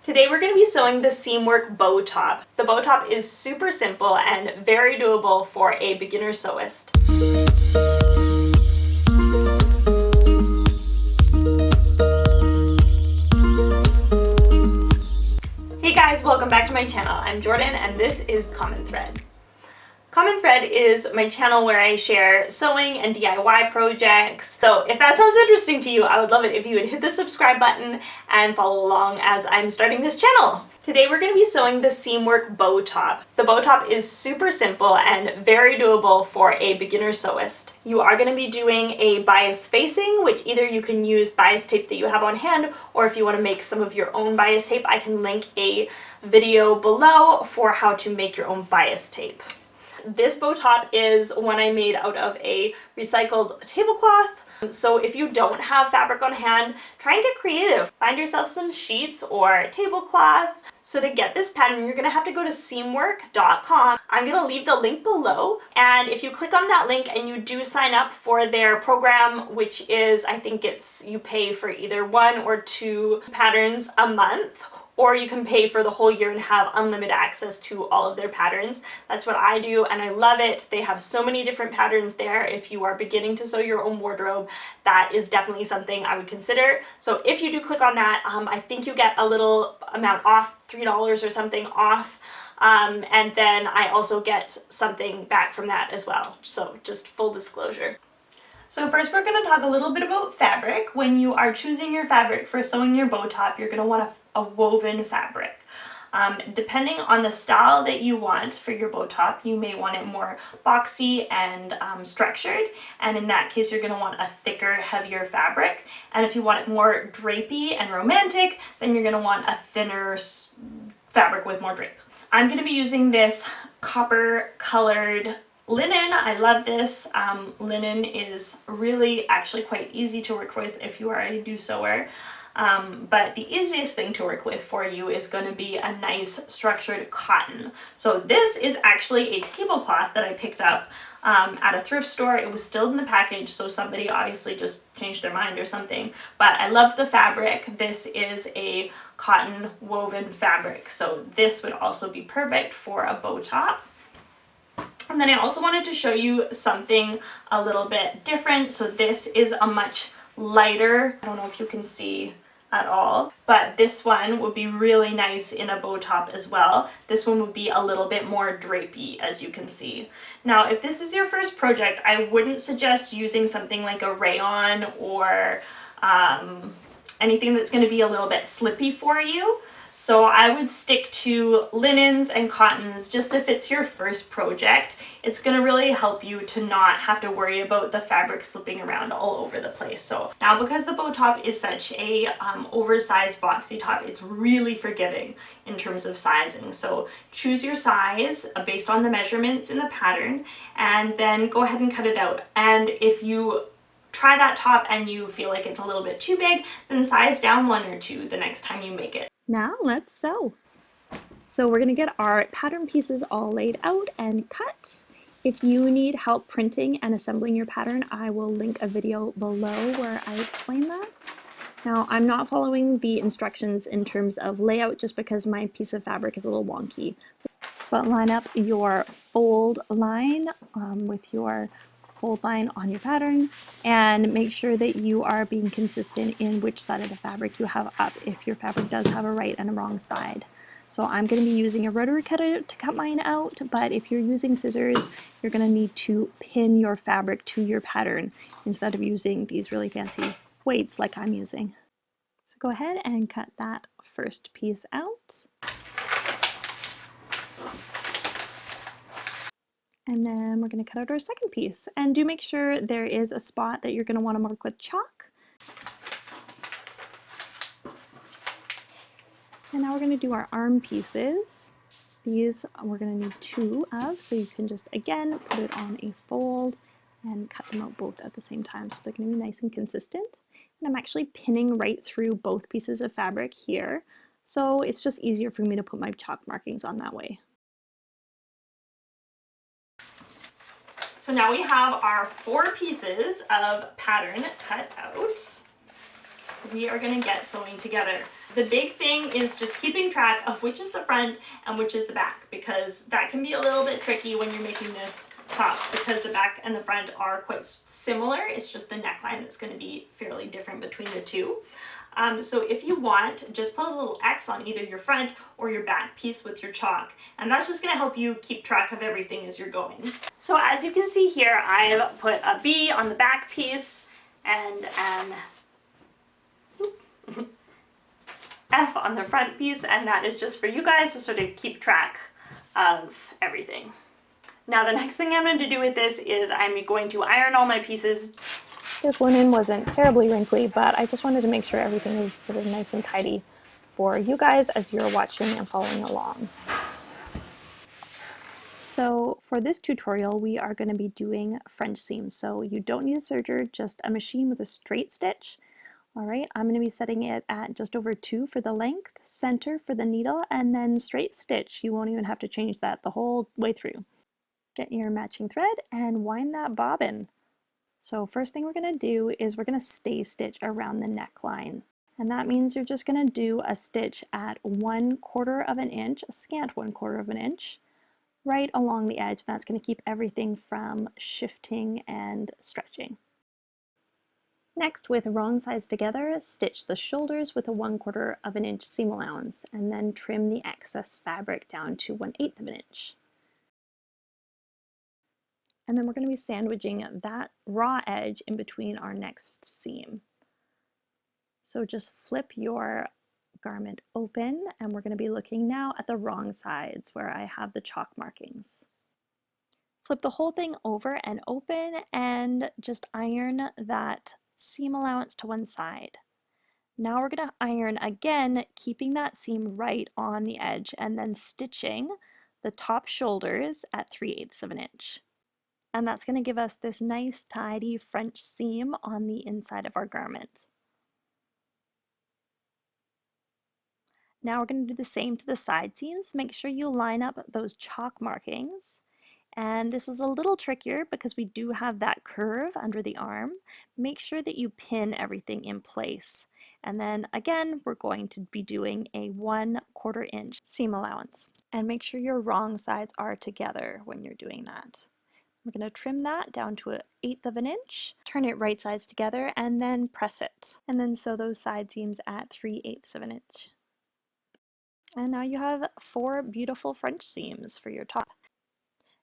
Today we're going to be sewing the Seamwork bow top. The bow top is super simple and very doable for a beginner sewist. Hey guys, welcome back to my channel. I'm Jordan and this is Common Thread. Common Thread is my channel where I share sewing and DIY projects. So if that sounds interesting to you, I would love it if you would hit the subscribe button and follow along as I'm starting this channel. Today we're going to be sewing the Seamwork bow top. The bow top is super simple and very doable for a beginner sewist. You are going to be doing a bias facing, which either you can use bias tape that you have on hand, or if you want to make some of your own bias tape, I can link a video below for how to make your own bias tape. This bow top is one I made out of a recycled tablecloth. So if you don't have fabric on hand, try and get creative. Find yourself some sheets or tablecloth. So to get this pattern, you're gonna have to go to seamwork.com. I'm gonna leave the link below. And if you click on that link and you do sign up for their program, which is, I think you pay for either 1 or 2 patterns a month, or you can pay for the whole year and have unlimited access to all of their patterns. That's what I do and I love it. They have so many different patterns there. If you are beginning to sew your own wardrobe, that is definitely something I would consider. So if you do click on that, I think you get a little amount off, $3 or something off. And then I also get something back from that as well. So just full disclosure. So first we're going to talk a little bit about fabric. When you are choosing your fabric for sewing your bow top, you're going to want a woven fabric. Depending on the style that you want for your bow top, you may want it more boxy and structured, and in that case you're going to want a thicker, heavier fabric. And if you want it more drapey and romantic, then you're going to want a thinner fabric with more drape. I'm going to be using this copper colored linen. I love this. Linen is really actually quite easy to work with if you are a new sewer. But the easiest thing to work with for you is going to be a nice structured cotton. So this is actually a tablecloth that I picked up at a thrift store. It was still in the package, so somebody obviously just changed their mind or something. But I loved the fabric. This is a cotton woven fabric, so this would also be perfect for a bow top. And then I also wanted to show you something a little bit different. So this is a much lighter, I don't know if you can see at all, but this one would be really nice in a bow top as well. This one would be a little bit more drapey, as you can see. Now, if this is your first project, I wouldn't suggest using something like a rayon or anything that's going to be a little bit slippy for you. So I would stick to linens and cottons just if it's your first project. It's going to really help you to not have to worry about the fabric slipping around all over the place. So now, because the bow top is such a oversized boxy top, it's really forgiving in terms of sizing. So choose your size based on the measurements in the pattern and then go ahead and cut it out. And if you try that top and you feel like it's a little bit too big, then size down 1 or 2 the next time you make it. Now let's sew. So we're going to get our pattern pieces all laid out and cut. If you need help printing and assembling your pattern, I will link a video below where I explain that. Now, I'm not following the instructions in terms of layout just because my piece of fabric is a little wonky. But line up your fold line with your fold line on your pattern and make sure that you are being consistent in which side of the fabric you have up if your fabric does have a right and a wrong side. So I'm going to be using a rotary cutter to cut mine out, but if you're using scissors, you're going to need to pin your fabric to your pattern instead of using these really fancy weights like I'm using. So go ahead and cut that first piece out. And then we're going to cut out our second piece. And do make sure there is a spot that you're going to want to mark with chalk. And now we're going to do our arm pieces. These we're going to need 2 of, so you can just, again, put it on a fold and cut them out both at the same time. So they're going to be nice and consistent. And I'm actually pinning right through both pieces of fabric here. So it's just easier for me to put my chalk markings on that way. So now we have our 4 pieces of pattern cut out. We are going to get sewing together. The big thing is just keeping track of which is the front and which is the back, because that can be a little bit tricky when you're making this top, because the back and the front are quite similar. It's just the neckline that's going to be fairly different between the two. So if you want, just put a little X on either your front or your back piece with your chalk, and that's just going to help you keep track of everything as you're going. So as you can see here, I've put a B on the back piece and an F on the front piece, and that is just for you guys to sort of keep track of everything. Now the next thing I'm going to do with this is I'm going to iron all my pieces. This linen wasn't terribly wrinkly, but I just wanted to make sure everything was sort of nice and tidy for you guys as you're watching and following along. So for this tutorial, we are going to be doing French seams. So you don't need a serger, just a machine with a straight stitch. All right, I'm going to be setting it at just over 2 for the length, center for the needle, and then straight stitch. You won't even have to change that the whole way through. Get your matching thread and wind that bobbin. So first thing we're going to do is we're going to stay stitch around the neckline. And that means you're just going to do a stitch at 1/4 of an inch, a scant 1/4 of an inch, right along the edge. That's going to keep everything from shifting and stretching. Next, with wrong sides together, stitch the shoulders with a 1/4 of an inch seam allowance, and then trim the excess fabric down to 1/8 of an inch. And then we're going to be sandwiching that raw edge in between our next seam. So just flip your garment open, and we're going to be looking now at the wrong sides where I have the chalk markings. Flip the whole thing over and open and just iron that seam allowance to one side. Now we're going to iron again, keeping that seam right on the edge and then stitching the top shoulders at 3/8 of an inch. And that's going to give us this nice tidy French seam on the inside of our garment. Now we're going to do the same to the side seams. Make sure you line up those chalk markings. And this is a little trickier because we do have that curve under the arm. Make sure that you pin everything in place. And then again, we're going to be doing a 1/4 inch seam allowance. And make sure your wrong sides are together when you're doing that. We're going to trim that down to 1/8 of an inch, turn it right sides together, and then press it. And then sew those side seams at 3/8 of an inch. And now you have 4 beautiful French seams for your top.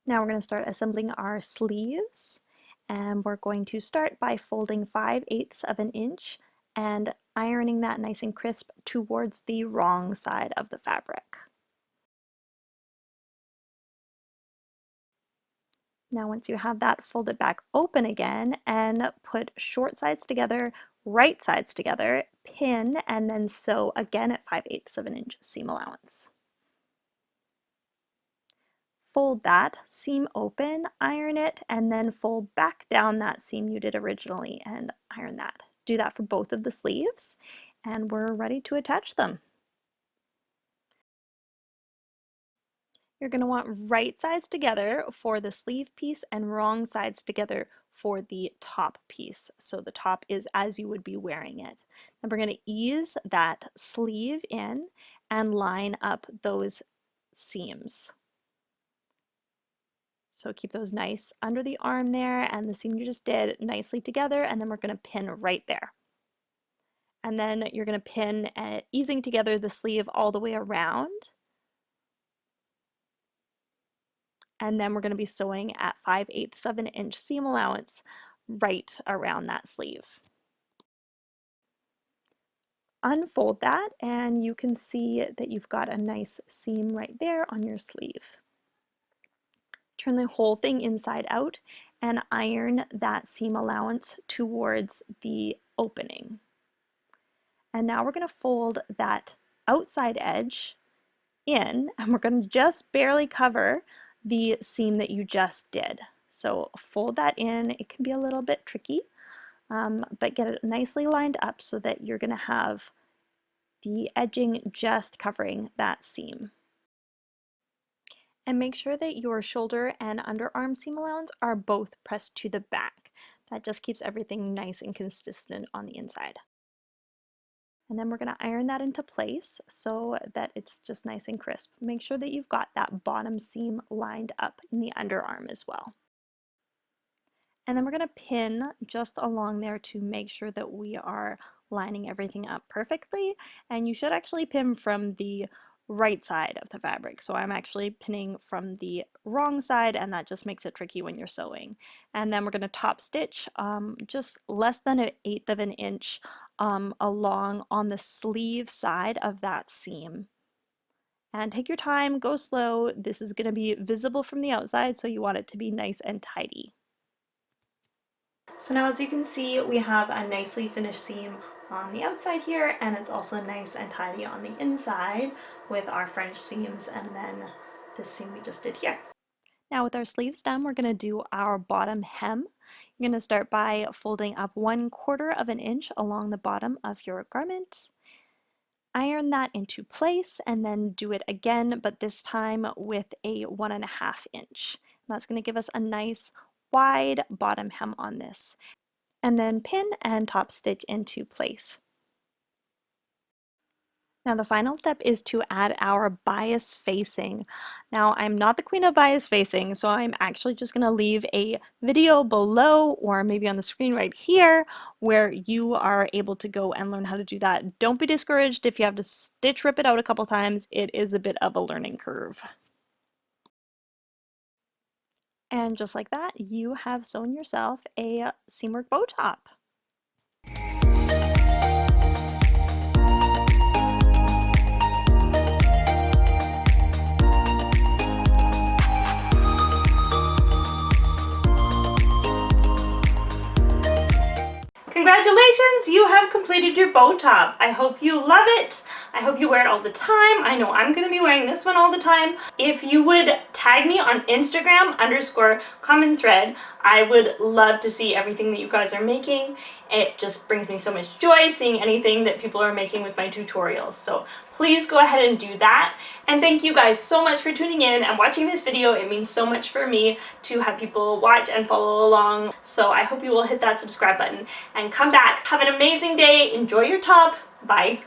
Now we're going to start assembling our sleeves, and we're going to start by folding 5/8 of an inch and ironing that nice and crisp towards the wrong side of the fabric. Now once you have that, fold it back open again and put short sides together, right sides together, pin, and then sew again at 5/8 of an inch seam allowance. Fold that, seam open, iron it, and then fold back down that seam you did originally and iron that. Do that for both of the sleeves, and we're ready to attach them. You're going to want right sides together for the sleeve piece and wrong sides together for the top piece. So the top is as you would be wearing it. And we're going to ease that sleeve in and line up those seams. So keep those nice under the arm there and the seam you just did nicely together, and then we're going to pin right there. And then you're going to pin, easing together the sleeve all the way around. And then we're going to be sewing at 5/8 of an inch seam allowance right around that sleeve. Unfold that and you can see that you've got a nice seam right there on your sleeve. Turn the whole thing inside out and iron that seam allowance towards the opening. And now we're going to fold that outside edge in, and we're going to just barely cover the seam that you just did. So fold that in. It can be a little bit tricky, but get it nicely lined up so that you're going to have the edging just covering that seam. And make sure that your shoulder and underarm seam allowance are both pressed to the back. That just keeps everything nice and consistent on the inside. And then we're going to iron that into place so that it's just nice and crisp. Make sure that you've got that bottom seam lined up in the underarm as well. And then we're going to pin just along there to make sure that we are lining everything up perfectly. And you should actually pin from the right side of the fabric. So I'm actually pinning from the wrong side, and that just makes it tricky when you're sewing. And then we're going to top stitch just less than 1/8 of an inch along on the sleeve side of that seam. And take your time, go slow. This is going to be visible from the outside, so you want it to be nice and tidy. So now, as you can see, we have a nicely finished seam on the outside here, and it's also nice and tidy on the inside with our French seams and then this seam we just did here. Now with our sleeves done, we're going to do our bottom hem. You're going to start by folding up 1/4 of an inch along the bottom of your garment. Iron that into place and then do it again, but this time with a 1.5 inch. And that's going to give us a nice wide bottom hem on this. And then pin and top stitch into place. Now the final step is to add our bias facing. Now I'm not the queen of bias facing, so I'm actually just going to leave a video below or maybe on the screen right here where you are able to go and learn how to do that. Don't be discouraged if you have to stitch rip it out a couple times. It is a bit of a learning curve. And just like that, you have sewn yourself a Seamwork bow top. Congratulations, you have completed your bow top. I hope you love it. I hope you wear it all the time. I know I'm gonna be wearing this one all the time. If you would tag me on Instagram _commonthread, I would love to see everything that you guys are making. It just brings me so much joy seeing anything that people are making with my tutorials. So please go ahead and do that. And thank you guys so much for tuning in and watching this video. It means so much for me to have people watch and follow along. So I hope you will hit that subscribe button and come back. Have an amazing day. Enjoy your top. Bye.